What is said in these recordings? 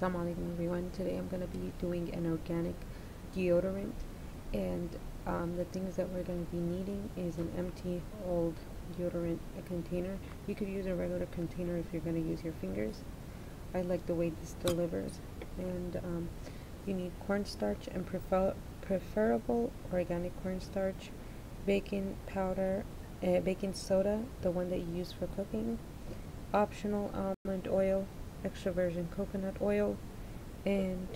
Assalamu alaikum everyone. Today I'm going to be doing an organic deodorant, and the things that we're going to be needing is an empty old deodorant container. You could use a regular container if you're going to use your fingers. I like the way this delivers. And you need cornstarch and preferable organic cornstarch, baking powder, baking soda, the one that you use for cooking, optional almond oil, extra virgin coconut oil, and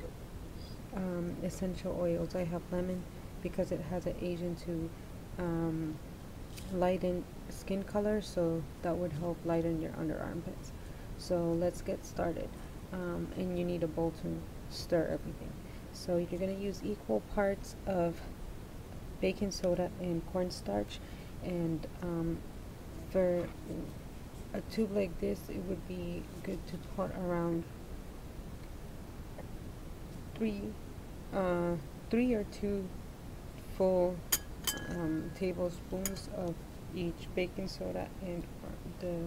essential oils. I have lemon because it has an agent to lighten skin color, so that would help lighten your under armpits. So let's get started. And you need a bowl to stir everything. So you're going to use equal parts of baking soda and cornstarch, and for a tube like this, it would be good to put around three or two full tablespoons of each baking soda and the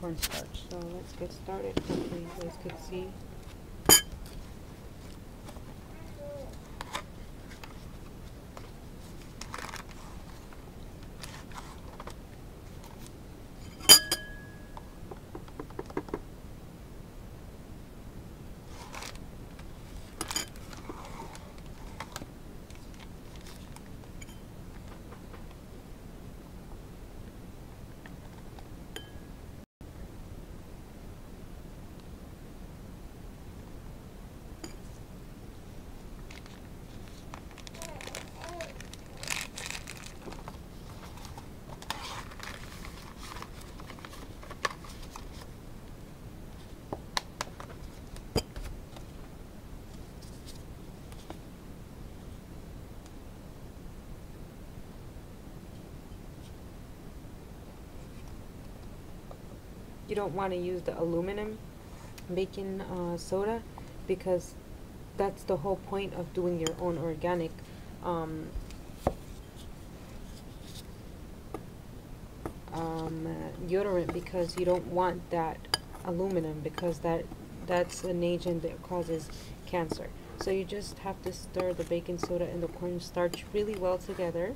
cornstarch. So let's get started. Hopefully you guys could see. You don't want to use the aluminum baking soda, because that's the whole point of doing your own organic deodorant, because you don't want that aluminum, because that's an agent that causes cancer. So you just have to stir the baking soda and the cornstarch really well together.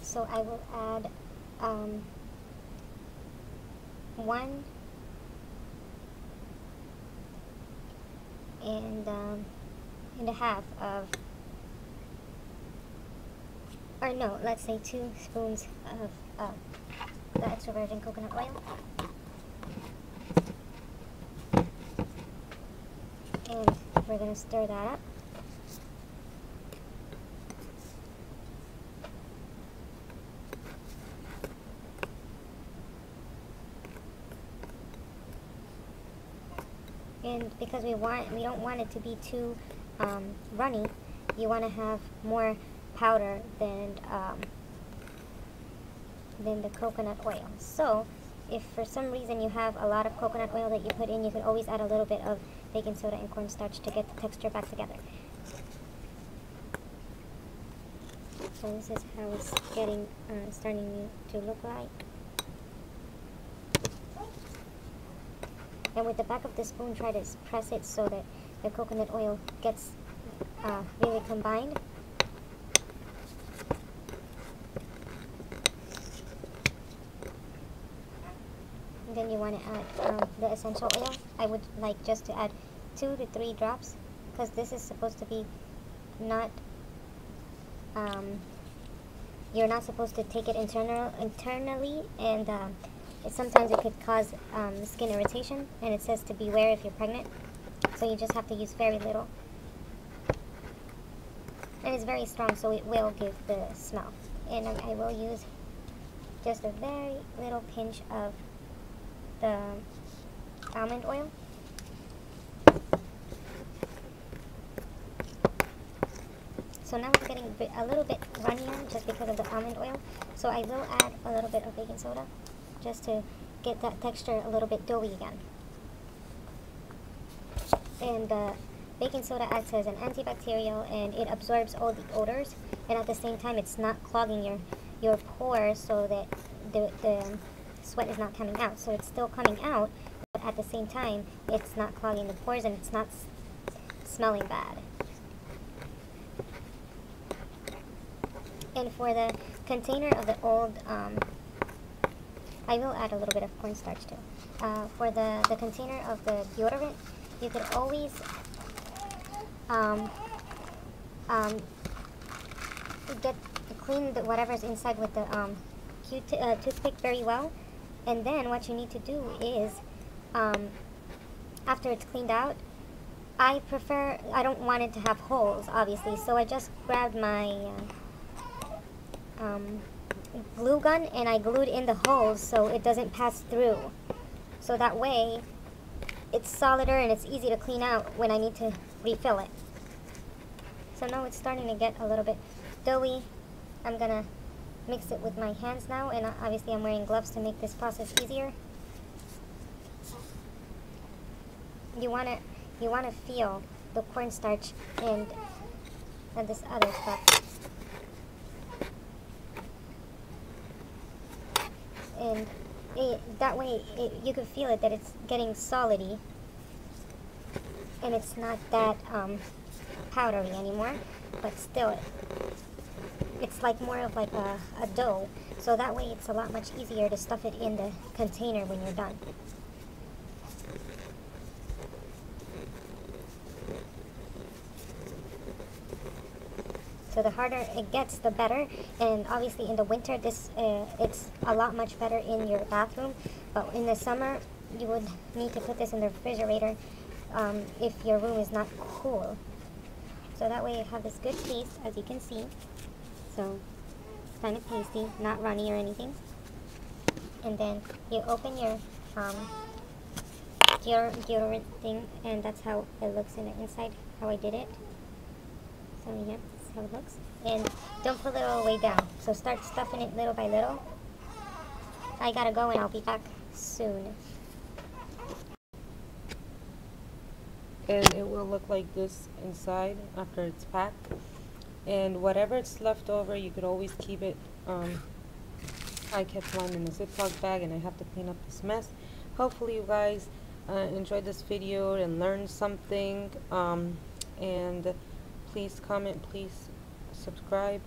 So I will add 1 and a half of, or no, let's say 2 spoons of the extra virgin coconut oil. And we're going to stir that up. And because we don't want it to be too runny, you want to have more powder than the coconut oil. So if for some reason you have a lot of coconut oil that you put in, you could always add a little bit of baking soda and cornstarch to get the texture back together. So this is how it's getting starting to look like. And with the back of the spoon, try to press it so that the coconut oil gets really combined. And then you want to add the essential oil. I would like just to add 2 to 3 drops, because this is supposed to be not, you're not supposed to take it internally, and sometimes it could cause skin irritation, and it says to beware if you're pregnant. So you just have to use very little. And it's very strong, so it will give the smell. And I will use just a very little pinch of the almond oil. So now it's getting a little bit runnier just because of the almond oil. So I will add a little bit of baking soda, just to get that texture a little bit doughy again. And baking soda acts as an antibacterial, and it absorbs all the odors, and at the same time it's not clogging your pores, so that the sweat is not coming out. So it's still coming out, but at the same time it's not clogging the pores, and it's not smelling bad. And for the container of the old, I will add a little bit of cornstarch too. For the container of the deodorant, you could always clean whatever's inside with the toothpick very well. And then what you need to do is, after it's cleaned out, I don't want it to have holes, obviously, so I just grabbed my glue gun and I glued in the holes so it doesn't pass through. So that way it's solider and it's easy to clean out when I need to refill it. So now it's starting to get a little bit doughy. I'm gonna mix it with my hands now, and obviously I'm wearing gloves to make this process easier. You wanna feel the cornstarch and this other stuff. And that way you can feel it, that it's getting solidy and it's not that powdery anymore, but still it's like more of like a dough, so that way it's a lot much easier to stuff it in the container when you're done. So the harder it gets, the better. And obviously in the winter, it's a lot much better in your bathroom. But in the summer, you would need to put this in the refrigerator if your room is not cool. So that way you have this good paste, as you can see. So it's kind of pasty, not runny or anything. And then you open your deodorant thing, and that's how it looks in the inside, how I did it. So yeah, that's how it looks. And don't put it all the way down. So start stuffing it little by little. I gotta go and I'll be back soon. And it will look like this inside after it's packed. And whatever it's left over, you could always keep it. I kept mine in a Ziploc bag, and I have to clean up this mess. Hopefully you guys enjoyed this video and learned something. And please comment, please subscribe.